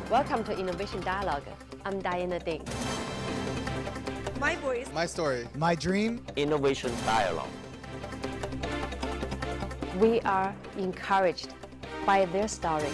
Welcome to Innovation Dialog. I'm Diana Ding. My voice. My story. My dream. Innovation Dialog. We are encouraged by their story.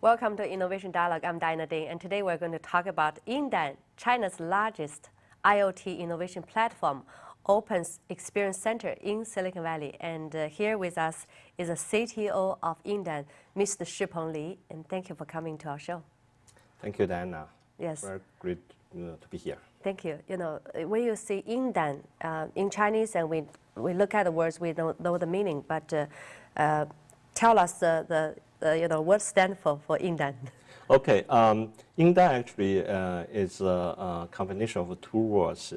Welcome to Innovation Dialog. I'm Diana Ding, and today we're going to talk about IngDan, China's largest IoT innovation platform, opens experience center in Silicon Valley. And here with us is the CTO of IngDan, Mr. Shipeng Li. And thank you for coming to our show. Thank you, Diana. Yes. Very great to be here. Thank you. You know, when you say IngDan in Chinese, and we look at the words, we don't know the meaning. But tell us what stands for IngDan. Okay, IngDan actually is a combination of two words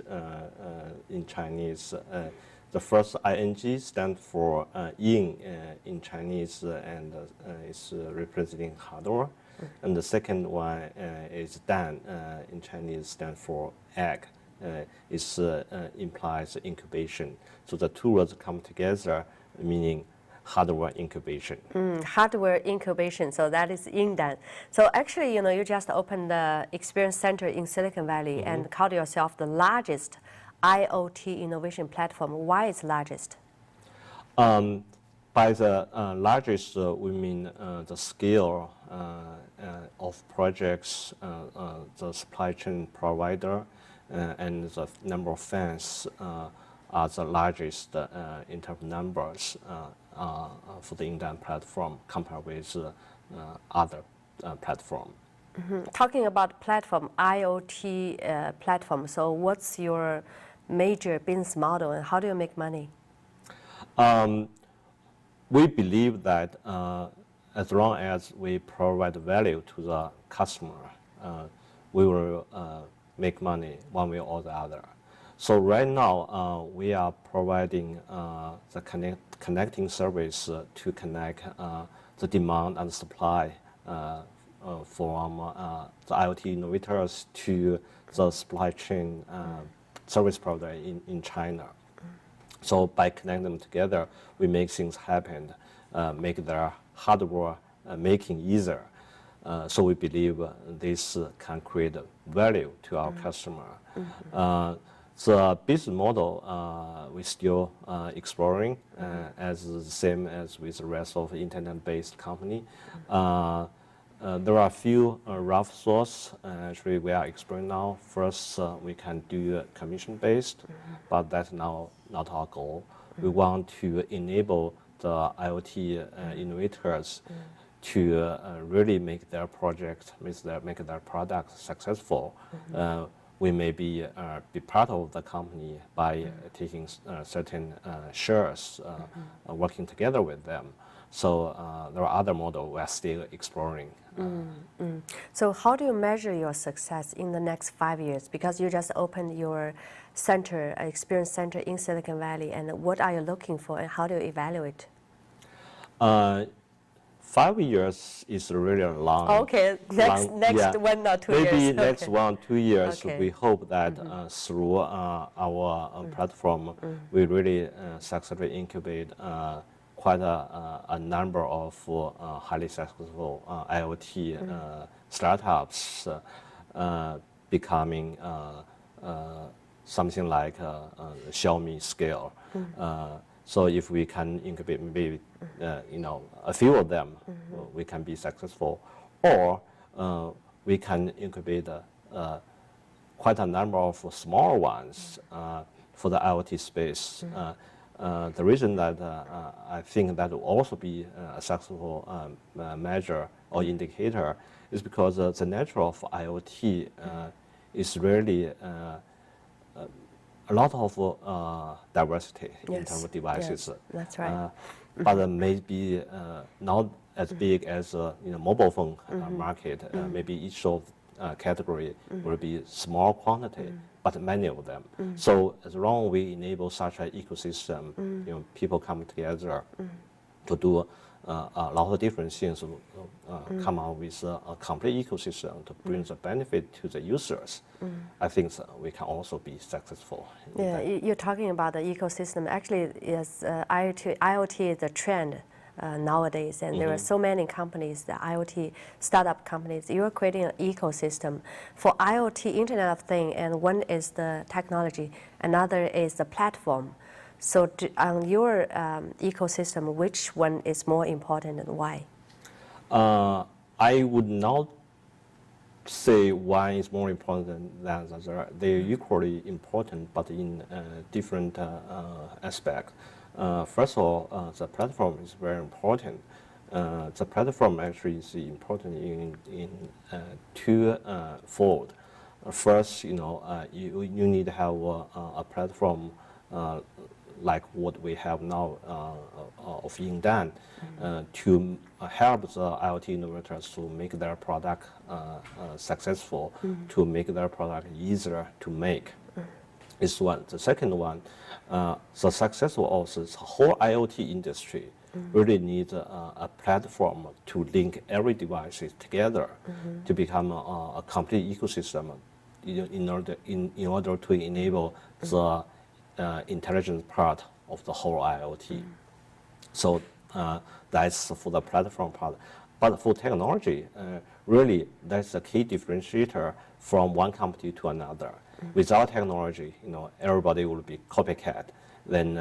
in Chinese. The first ing stands for ing in Chinese and is representing hardware. And the second one is dan in Chinese, stands for egg. It implies incubation. So the two words come together, meaning hardware incubation. Hardware incubation, so that is IngDan. So actually, you just opened the experience center in Silicon Valley and called yourself the largest IoT innovation platform. Why it's largest? By the largest, we mean the scale of projects, the supply chain provider, and the number of fans are the largest in terms of numbers for the IngDan platform compared with other platform. Talking about platform, IoT platform, so what's your major business model and how do you make money? We believe that as long as we provide value to the customer, we will make money one way or the other. So right now, we are providing the connecting service to connect the demand and supply from the IoT innovators to the supply chain service provider in China. So by connecting them together, we make things happen, make their hardware making easier. So we believe this can create value to our customer. The business model we're still exploring, as the same as with the rest of the internet-based company. There are a few rough thoughts actually we are exploring now. First, we can do commission-based, but that's now not our goal. We want to enable the IoT innovators to really make their project, make their product successful. We may be part of the company by taking certain shares, working together with them. So there are other models we are still exploring. So how do you measure your success in the next 5 years? Because you just opened your center, experience center in Silicon Valley, and what are you looking for and how do you evaluate? 5 years is really long. Okay, next 1 or 2 years. Maybe next 1 or 2 years, Okay. we hope that through our platform, we really successfully incubate quite a number of highly successful IoT startups, becoming something like Xiaomi scale. So if we can incubate maybe a few of them, we can be successful. Or we can incubate quite a number of small ones for the IoT space. The reason that I think that will also be a successful measure or indicator is because the nature of IoT is really a lot of diversity in terms of devices. Yes, that's right. But maybe not as big as mobile phone market. Maybe each of category will be small quantity, but many of them. So as long as we enable such an ecosystem, people come together, to do a lot of different things, come up with a complete ecosystem to bring the benefit to the users, I think we can also be successful. Yeah, you're talking about the ecosystem. Actually, yes, IoT is a trend nowadays, and there are so many companies, the IoT startup companies. You are creating an ecosystem for IoT, Internet of Things, and one is the technology, another is the platform. So on your ecosystem, which one is more important and why? I would not say one is more important than the other. They're equally important, but in different aspects. First of all, the platform is very important. The platform actually is important in two-fold. First, you need to have a platform like what we have now of IngDan to help the IoT innovators to make their product successful, to make their product easier to make. Is one. The second one, the successful of the whole IoT industry really needs a platform to link every device together to become a complete ecosystem in order to enable the intelligent part of the whole IoT. So that's for the platform part. But for technology, really that's the key differentiator from one company to another. Without technology, everybody will be copycat. Then,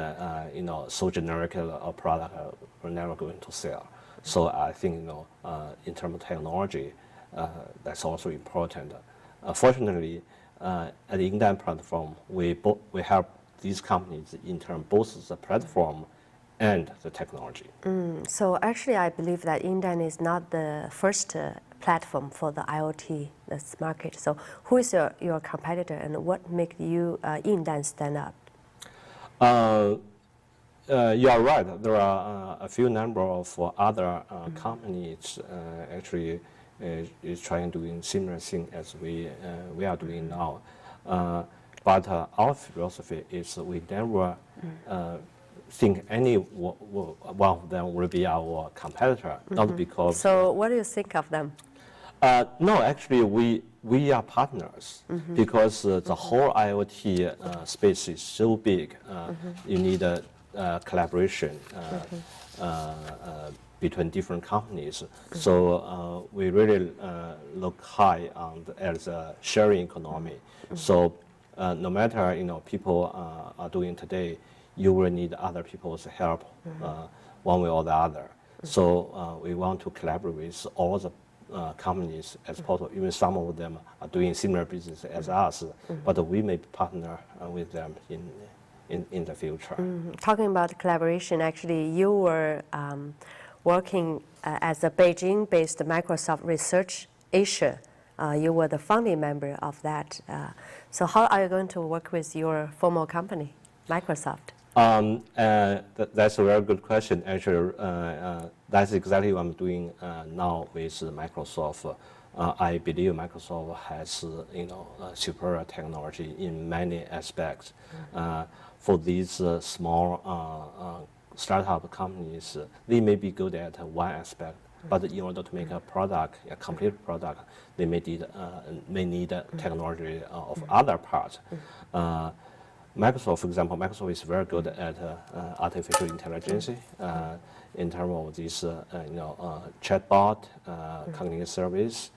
so generic a product we're never going to sell. So I think, in terms of technology, that's also important. Fortunately, at the IngDan platform, we help these companies in terms both the platform and the technology. So actually, I believe that IngDan is not the first platform for the IoT this market. So who is your competitor, and what makes you IngDan stand up? You are right. There are a few number of other companies actually is trying doing similar thing as we are doing now. But our philosophy is we never think any one of them will be our competitor, not because. So what do you think of them? No, actually, we are partners because the whole IoT space is so big. You need a collaboration between different companies. So we really look high at the sharing economy. So no matter people are doing today, you will need other people's help one way or the other. So we want to collaborate with all the companies as possible. Even some of them are doing similar business as us, but we may partner with them in the future. Talking about collaboration, actually, you were working as a Beijing-based Microsoft Research Asia. You were the founding member of that. So how are you going to work with your former company, Microsoft? That's a very good question. Actually, that's exactly what I'm doing now with Microsoft. I believe Microsoft has, superior technology in many aspects. For these small startup companies, they may be good at one aspect, but in order to make a product, a complete product, they may need technology of other parts. Microsoft, for example, Microsoft is very good at artificial intelligence in terms of this, chatbot, cognitive service.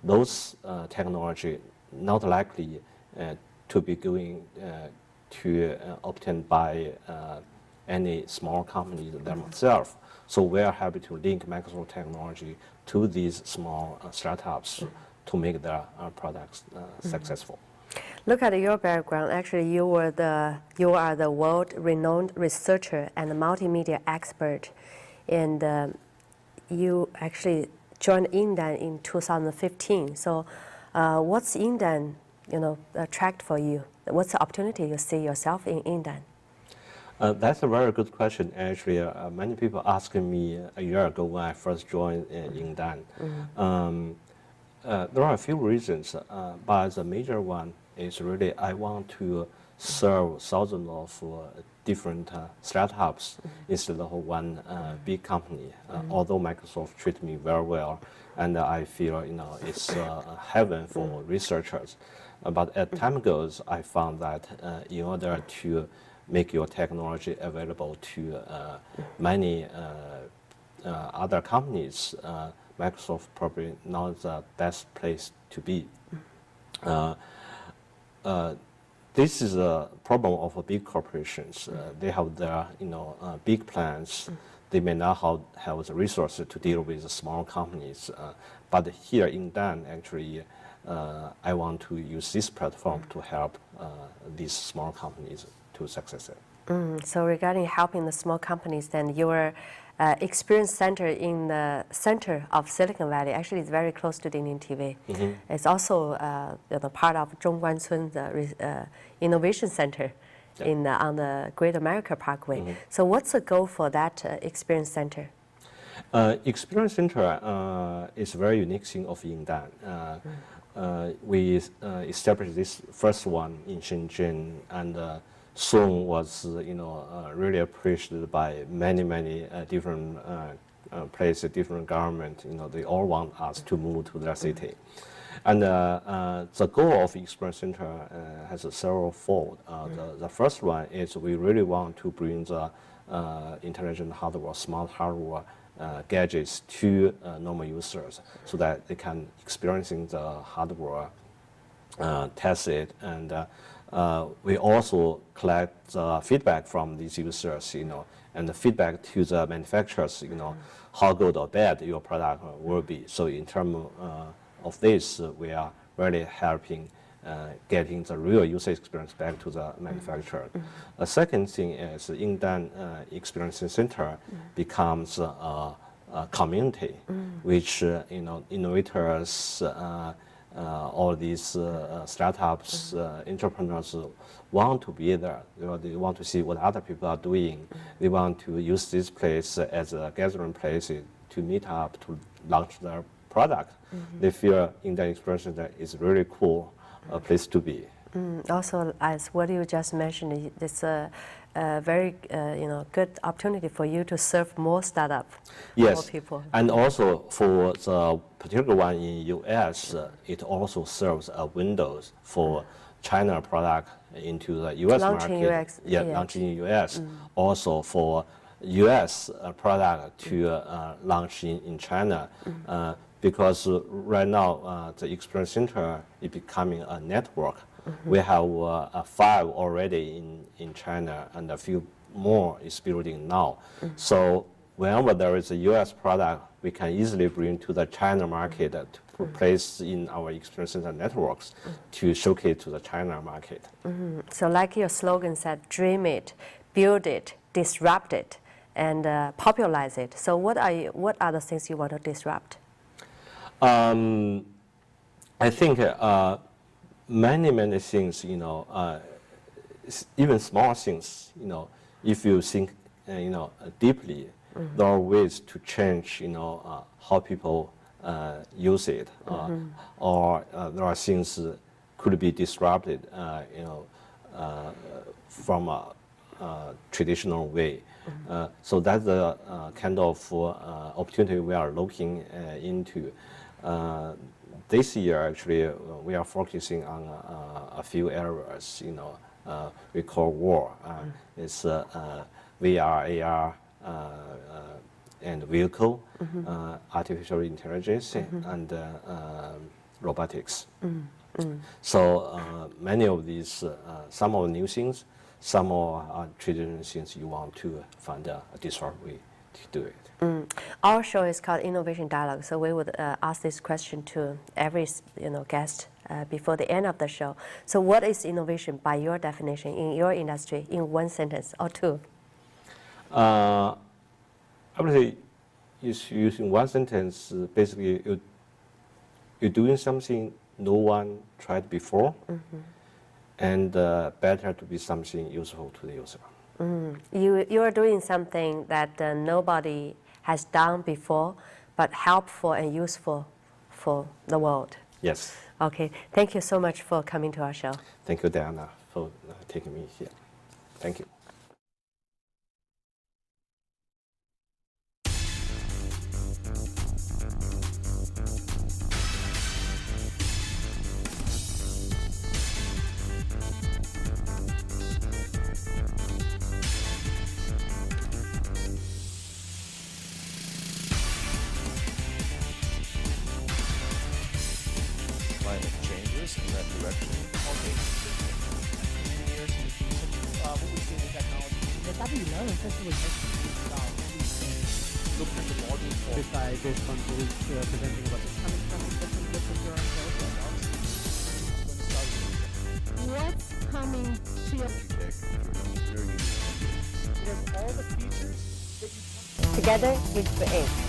Those technology not likely to be going to obtained by any small company themselves. So we are happy to link Microsoft technology to these small startups to make their products successful. Look at your background. Actually, you are the world-renowned researcher and multimedia expert, and you actually joined IngDan in 2015. So, what's IngDan, attract for you? What's the opportunity you see yourself in IngDan? That's a very good question. Actually, many people asked me a year ago when I first joined IngDan. There are a few reasons, but the major one is really I want to serve thousands of different startups instead of one big company. Although Microsoft treated me very well, and I feel it's heaven for researchers. But as time goes, I found that in order to make your technology available to many other companies, Microsoft probably not the best place to be. This is a problem of big corporations. They have their big plans. They may not have the resources to deal with the small companies. But here in IngDan, actually, I want to use this platform to help these small companies to succeed. So regarding helping the small companies, then your experience center in the center of Silicon Valley actually is very close to Dingding TV. It's also part of Zhongguancun, the Innovation Center on the Great America Parkway. So what's the goal for that experience center? Experience Center is a very unique thing of IngDan. We established this first one in Shenzhen, and soon was really appreciated by many different places, different government. They all want us to move to their city. And the goal of Experience Center has several fold. The first one is we really want to bring the intelligent hardware, smart hardware gadgets to normal users so that they can experiencing the hardware, test it, and we also collect the feedback from these users, and the feedback to the manufacturers, how good or bad your product will be. So in terms of this, we are really helping getting the real user experience back to the manufacturer. The second thing is IngDan Experience Center becomes a community, which innovators, all these startups, entrepreneurs want to be there. They want to see what other people are doing. They want to use this place as a gathering place to meet up, to launch their product. They feel IngDan Experience Center is really cool place to be. Also, as what you just mentioned, it's a very good opportunity for you to serve more startups, more people. And also for the particular one in U.S., it also serves a windows for China product into the U.S. market. Launching in U.S. Also for U.S. product to launch in China. Because right now the Experience Center is becoming a network. We have 5 already in China, and a few more is building now. So whenever there is a U.S. product, we can easily bring to the China market to place in our Experience Center networks to showcase to the China market. So like your slogan said, dream it, build it, disrupt it, and popularize it. So what are the things you want to disrupt? I think many things, even small things, if you think, deeply, there are ways to change, how people use it, or there are things could be disrupted, from a traditional way. So that's the kind of opportunity we are looking into. This year, actually, we are focusing on a few areas. We call WAR. It's VR, AR, and vehicle, artificial intelligence, and robotics. So many of these, some of the new things, some are traditional things you want to find a disrupt way to do it. Our show is called Innovation Dialog, so we would ask this question to every guest before the end of the show. So what is innovation by your definition in your industry in one sentence or two? I would say using one sentence, basically you're doing something no one tried before, and better to be something useful to the user. You are doing something that nobody has done before, but helpful and useful for the world. Yes. Okay, thank you so much for coming to our show. Thank you, Diana. for taking me here. Thank you. Climate changes in that direction. Okay. Many years in the future, what we see in the technology. Looking at the model for This one who is presenting about this. coming from different different What's coming to your It has all the features that you Together we create.